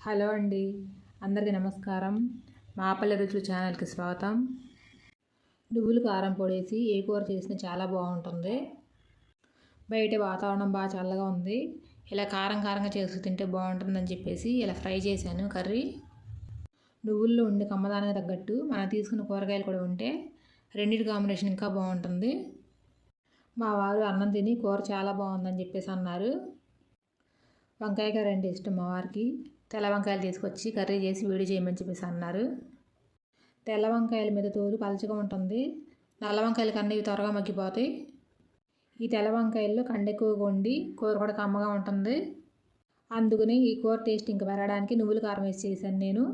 Hello అండి, అందరికీ నమస్కారం. మా పల్లె రుచులు ఛానల్కి స్వాగతం. నువ్వులు కారం పొడేసి ఏ కూర చేసినా చాలా బాగుంటుంది. బయట వాతావరణం బాగా చల్లగా ఉంది. ఇలా కారంగా చేసి తింటే బాగుంటుందని చెప్పేసి ఇలా ఫ్రై చేశాను కర్రీ. నువ్వుల్లో ఉండే కమ్మదానికి తగ్గట్టు మనం తీసుకున్న కూరగాయలు కూడా ఉంటే రెండింటి కాంబినేషన్ ఇంకా బాగుంటుంది. మా వారు అన్నం తిని కూర చాలా బాగుందని చెప్పేసి అన్నారు. వంకాయ కర్రీ అంటే ఇష్టం మా వారికి. తెల్ల వంకాయలు తీసుకొచ్చి కర్రీ చేసి వేడి చేయమని చెప్పేసి అన్నారు. తెల్ల వంకాయల మీద తోలు పలచగా ఉంటుంది. నల్ల వంకాయల కన్నా ఇవి త్వరగా మగ్గిపోతాయి. ఈ తెల్ల వంకాయల్లో కండ ఎక్కువగా ఉండి కూర కూడా కమ్మగా ఉంటుంది. అందుకని ఈ కూర టేస్ట్ ఇంకా పెరగడానికి నువ్వుల కారం వేసి చేశాను నేను.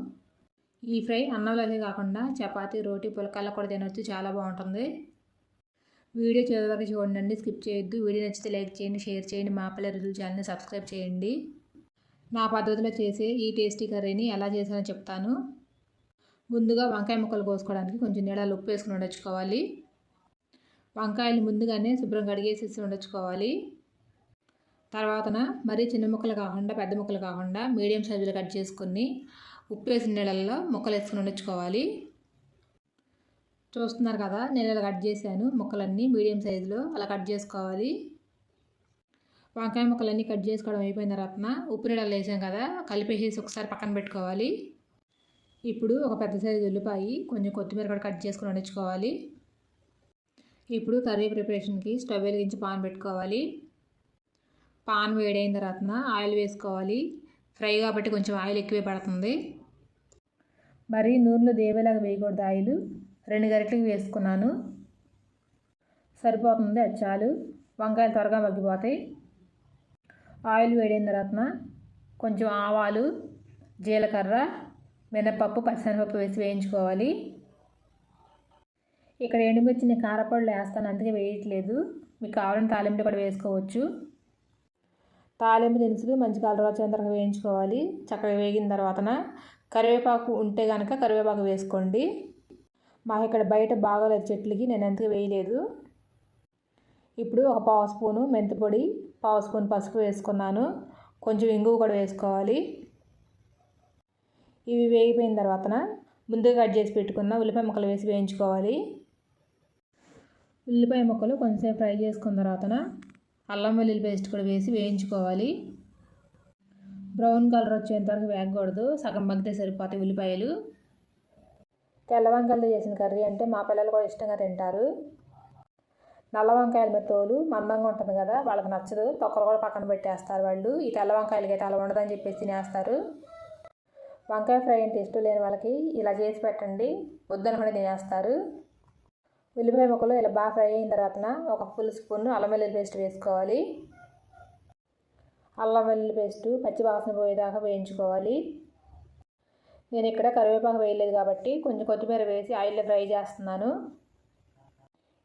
ఈ ఫ్రై అన్నంలోకే కాకుండా చపాతీ, రోటీ, పులకల్లో కూడా తినొచ్చు, చాలా బాగుంటుంది. వీడియో చివరి వరకు చూడండి, స్కిప్ చేయొద్దు. వీడియో నచ్చితే లైక్ చేయండి, షేర్ చేయండి. మా పల్లె రుచులు ఛానల్ని సబ్స్క్రైబ్ చేయండి. నా పద్ధతిలో చేసే ఈ టేస్టీ కర్రీని ఎలా చేసానో చెప్తాను. ముందుగా వంకాయ ముక్కలు కోసుకోవడానికి కొంచెం నీళ్ళలో ఉప్పు వేసుకుని వండించుకోవాలి. వంకాయలు ముందుగానే శుభ్రం కడిగేసేసి వండించుకోవాలి. తర్వాతన మరీ చిన్న ముక్కలు కాకుండా పెద్ద ముక్కలు కాకుండా మీడియం సైజులో కట్ చేసుకుని ఉప్పు వేసిన నీళ్ళల్లో ముక్కలు వేసుకుని వండించుకోవాలి. చూస్తున్నారు కదా, నేను ఇలా కట్ చేశాను. ముక్కలన్నీ మీడియం సైజులో అలా కట్ చేసుకోవాలి. వంకాయ ముక్కలన్నీ కట్ చేసుకోవడం అయిపోయిన తర్వాత ఉప్పు నీళ్ళలో వేసాం కదా, కలిపేసి ఒకసారి పక్కన పెట్టుకోవాలి. ఇప్పుడు ఒక పెద్ద సైజు ఉల్లిపాయ, కొంచెం కొత్తిమీర కూడా కట్ చేసుకుని వండించుకోవాలి. ఇప్పుడు కర్రీ ప్రిపరేషన్కి స్టవ్ వెలిగించి పాన్ పెట్టుకోవాలి. పాన్ వేడైన తర్వాత ఆయిల్ వేసుకోవాలి. ఫ్రై కాబట్టి కొంచెం ఆయిల్ ఎక్కువే పడుతుంది. మరి నూనెలో దేవేలాగా వేయకూడదు. ఆయిల్ 2 గరిటెలకు వేసుకున్నాను, సరిపోతుంది. అది చాలు, వంకాయలు త్వరగా మగ్గిపోతాయి. ఆయిల్ వేడిన తర్వాత కొంచెం ఆవాలు, జీలకర్ర, మినపప్పు, పచ్చిశనగపప్పు వేసి వేయించుకోవాలి. ఇక్కడ ఎండుమిర్చిని కారపొడిలో వేస్తాను, అందుకే వేయట్లేదు. మీకు కావాలని తాలింపులు కూడా వేసుకోవచ్చు. తాలింపు దినుసులు మంచి కలర్ వచ్చేంత వరకు వేయించుకోవాలి. చక్కగా వేగిన తర్వాత కరివేపాకు ఉంటే కనుక కరివేపాకు వేసుకోండి. మాకు ఇక్కడ బయట బాగోలేదు చెట్లకి, నేను ఎందుకు వేయలేదు. ఇప్పుడు ఒక పావు స్పూను మెంతిపొడి, పావు స్పూన్ పసుపు వేసుకున్నాను. కొంచెం ఇంగువ కూడా వేసుకోవాలి. ఇవి వేగిపోయిన తర్వాత ముందుగా కట్ చేసి పెట్టుకున్న ఉల్లిపాయ ముక్కలు వేసి వేయించుకోవాలి. ఉల్లిపాయ ముక్కలు కొంచెంసేపు ఫ్రై చేసుకున్న తర్వాత అల్లం వెల్లుల్లి పేస్ట్ కూడా వేసి వేయించుకోవాలి. బ్రౌన్ కలర్ వచ్చేంత వరకు వేగకూడదు, సగం మగ్గితే సరిపోతాయి ఉల్లిపాయలు. తెల్ల వంకాయలతో చేసిన కర్రీ అంటే మా పిల్లలు కూడా ఇష్టంగా తింటారు. నల్ల వంకాయల మీద తోలు మందంగా ఉంటుంది కదా, వాళ్ళకి నచ్చదు. తొక్కలు కూడా పక్కన పెట్టేస్తారు వాళ్ళు. ఈ తెల్ల వంకాయలకి అయితే అలా ఉండదని చెప్పేసి తినేస్తారు. వంకాయ ఫ్రై అంటే ఇష్టం లేని వాళ్ళకి ఇలా చేసి పెట్టండి, వద్దని కూడా తినేస్తారు. ఉల్లిపాయ ముక్కలు ఇలా బాగా ఫ్రై అయిన తర్వాత ఒక ఫుల్ స్పూన్ అల్లం వెల్లుల్లి పేస్ట్ వేసుకోవాలి. అల్లం వెల్లుల్లి పేస్టు పచ్చి వాసన పోయేదాకా వేయించుకోవాలి. నేను ఇక్కడ కరివేపాకు వేయలేదు కాబట్టి కొంచెం కొత్తిమీర వేసి ఆయిల్లో ఫ్రై చేస్తున్నాను.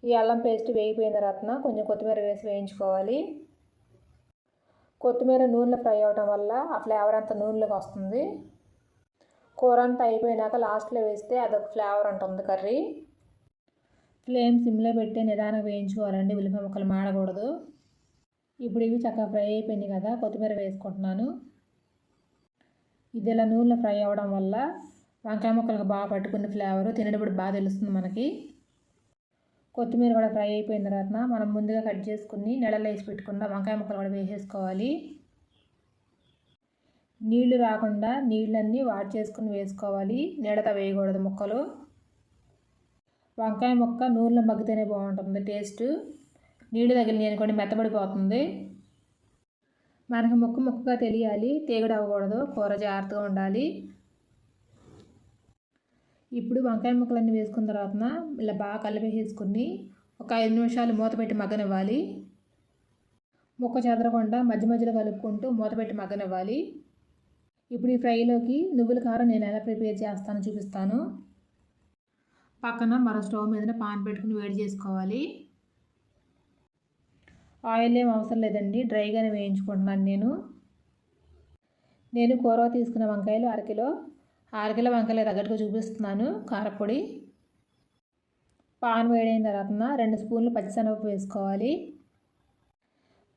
ఈ అల్లం పేస్ట్ వేగిపోయిన తర్వాత కొంచెం కొత్తిమీర వేసి వేయించుకోవాలి. కొత్తిమీర నూనెలో ఫ్రై అవ్వడం వల్ల ఆ ఫ్లేవర్ అంతా నూనెలోకి వస్తుంది. కూర అంతా అయిపోయినాక లాస్ట్లో వేస్తే అదొక ఫ్లేవర్ ఉంటుంది కర్రీ. ఫ్లేమ్ సిమ్లో పెట్టి నిదానంగా వేయించుకోవాలండి, ఉల్లిపాయ ముక్కలు మాడకూడదు. ఇప్పుడు ఇవి చక్కగా ఫ్రై అయిపోయింది కదా, కొత్తిమీర వేసుకుంటున్నాను. ఇది ఇలా నూనెలో ఫ్రై అవ్వడం వల్ల వంకాయ ముక్కలకు బాగా పట్టుకునే ఫ్లేవరు తినేటప్పుడు బాగా తెలుస్తుంది మనకి. కొత్తిమీర కూడా ఫ్రై అయిపోయిన తర్వాత మనం ముందుగా కట్ చేసుకుని నీళ్ళలో వేసి పెట్టుకున్న వంకాయ ముక్కలు కూడా వేసేసుకోవాలి. నీళ్లు రాకుండా నీళ్ళన్నీ వాష్ చేసుకుని వేసుకోవాలి, నీళ్ళతో వేయకూడదు ముక్కలు. వంకాయ ముక్క నూనెలో మగ్గితేనే బాగుంటుంది టేస్ట్. నీళ్లు తగిలిని అనుకోండి మెత్తబడిపోతుంది. మనకి ముక్కగా తెలియాలి, తేగడు అవ్వకూడదు, కూర జాగ్రత్తగా ఉండాలి. ఇప్పుడు వంకాయ ముక్కలన్నీ వేసుకున్న తర్వాత ఇలా బాగా కలిపేసుకుని ఒక 5 నిమిషాలు మూత పెట్టి మగ్గనివ్వాలి. ముక్క చెదరకుండా మధ్య మధ్యలో కలుపుకుంటూ మూత పెట్టి మగ్గనివ్వాలి. ఇప్పుడు ఈ ఫ్రైలోకి నువ్వుల కారం నేను ఎలా ప్రిపేర్ చేస్తానో చూపిస్తాను. పక్కన మరో స్టవ్ మీద పాన్ పెట్టుకుని వేడి చేసుకోవాలి. ఆయిల్ ఏం అవసరం లేదండి, డ్రైగానే వేయించుకుంటున్నాను నేను కూర తీసుకున్న వంకాయలు అరకిలో వంకాయలు తగ్గట్టుగా చూపిస్తున్నాను. కారపొడి పాన్ వేడైన తర్వాత 2 స్పూన్లు పచ్చిశనగపప్పు వేసుకోవాలి.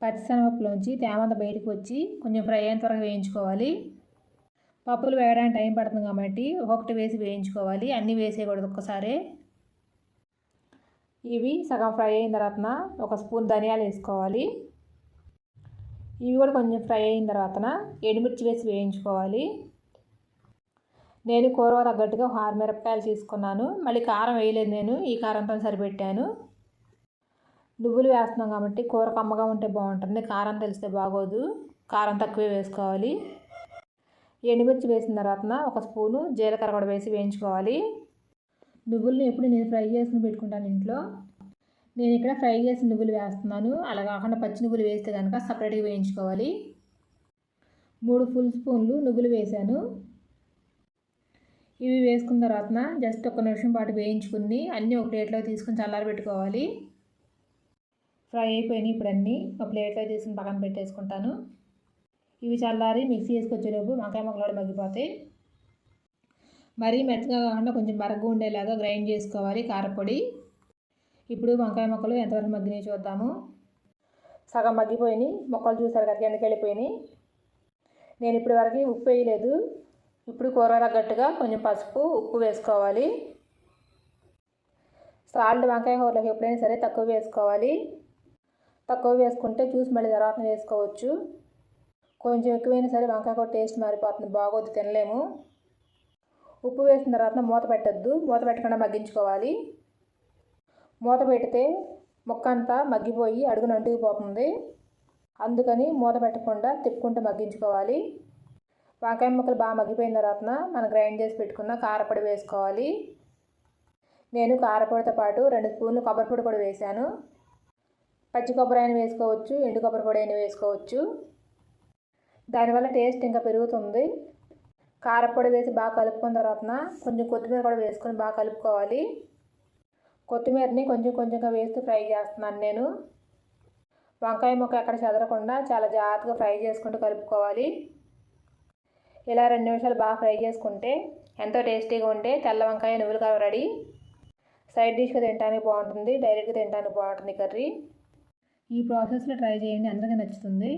పచ్చిశనగపప్పులోంచి తేమంతా బయటకు వచ్చి కొంచెం ఫ్రై అయిన త్వరగా వేయించుకోవాలి. పప్పులు వేయడానికి టైం పడుతుంది కాబట్టి ఒక్కొక్కటి వేసి వేయించుకోవాలి, అన్నీ వేసేయకూడదు ఒక్కసారి. ఇవి సగం ఫ్రై అయిన తర్వాత ఒక స్పూన్ ధనియాలు వేసుకోవాలి. ఇవి కూడా కొంచెం ఫ్రై అయిన తర్వాత ఎండుమిర్చి వేసి వేయించుకోవాలి. నేను కూర తగ్గట్టుగా 6 మిరపకాయలు తీసుకున్నాను. మళ్ళీ కారం వేయలేదు, నేను ఈ కారంతో సరిపెట్టాను. నువ్వులు వేస్తున్నాం కాబట్టి కూర కమ్మగా ఉంటే బాగుంటుంది, కారం తెలిస్తే బాగోదు, కారం తక్కువే వేసుకోవాలి. ఎండుమిర్చి వేసిన తర్వాత ఒక స్పూను జీలకర్ర కూడా వేసి వేయించుకోవాలి. నువ్వుల్ని ఎప్పుడు నేను ఫ్రై చేసుకుని పెట్టుకుంటాను ఇంట్లో. నేను ఇక్కడ ఫ్రై చేసిన నువ్వులు వేస్తున్నాను, అలా కాకుండా పచ్చి నువ్వులు వేస్తే కనుక సపరేట్గా వేయించుకోవాలి. 3 ఫుల్ స్పూన్లు నువ్వులు వేసాను. ఇవి వేసుకున్న తర్వాత జస్ట్ 1 నిమిషం పాటు వేయించుకుని అన్నీ ఒక ప్లేట్లో తీసుకుని చల్లారి పెట్టుకోవాలి. ఫ్రై అయిపోయినాయి, ఇప్పుడు అన్నీ ఒక ప్లేట్లో తీసుకుని పక్కన పెట్టేసుకుంటాను. ఇవి చల్లారి మిక్సీ వేసుకొచ్చేలోపు వంకాయ ముక్కలు కూడా మగ్గిపోతాయి. మరీ మెత్తగా కాకుండా కొంచెం బరగ్గా ఉండేలాగా గ్రైండ్ చేసుకోవాలి కారపొడి. ఇప్పుడు వంకాయ ముక్కలు ఎంతవరకు మగ్గినాయి చూద్దాము. సగం మగ్గిపోయినాయి, ముక్కలు చూసారు కదా కిందకి వెళ్ళిపోయినాయి. నేను ఇప్పటి వరకు ఉప్పు వేయలేదు. ఇప్పుడు కూర తగ్గట్టుగా కొంచెం పసుపు, ఉప్పు వేసుకోవాలి. సాల్ట్ వంకాయ కూరలోకి ఎప్పుడైనా సరే తక్కువ వేసుకోవాలి. తక్కువ వేసుకుంటే చూసి మళ్ళీ తర్వాత వేసుకోవచ్చు. కొంచెం ఎక్కువైనా సరే వంకాయ కూర టేస్ట్ మారిపోతుంది, బాగోదు, తినలేము. ఉప్పు వేసిన తర్వాత మూత పెట్టద్దు, మూత పెట్టకుండా మగ్గించుకోవాలి. మూత పెడితే ముక్క అంతా మగ్గిపోయి అడుగున అంటుకుపోతుంది, అందుకని మూత పెట్టకుండా తిప్పుకుంటూ మగ్గించుకోవాలి. వంకాయ ముక్కలు బాగా మగ్గిపోయిన తర్వాత మనం గ్రైండ్ చేసి పెట్టుకున్న కారపొడి వేసుకోవాలి. నేను కారపొడితో పాటు 2 స్పూన్లు కొబ్బరి పొడి కూడా వేశాను. పచ్చి కొబ్బరి అయినా వేసుకోవచ్చు, ఎండు కొబ్బరి పొడి అయినా వేసుకోవచ్చు, దానివల్ల టేస్ట్ ఇంకా పెరుగుతుంది. కారపొడి వేసి బాగా కలుపుకున్న తర్వాత కొంచెం కొత్తిమీర కూడా వేసుకొని బాగా కలుపుకోవాలి. కొత్తిమీరని కొంచెం కొంచెంగా వేస్తూ ఫ్రై చేస్తున్నాను నేను. వంకాయ ముక్క ఎక్కడ చెదరకుండా చాలా జాగ్రత్తగా ఫ్రై చేసుకుంటూ కలుపుకోవాలి. ఇలా 2 నిమిషాలు బాగా ఫ్రై చేసుకుంటే ఎంతో టేస్టీగా ఉంటే తెల్ల వంకాయ నువ్వుల కూర రెడీ. సైడ్ డిష్గా తినడానికి బాగుంటుంది, డైరెక్ట్గా తినడానికి బాగుంటుంది కర్రీ. ఈ ప్రాసెస్లో ట్రై చేయండి, అందరికీ నచ్చుతుంది.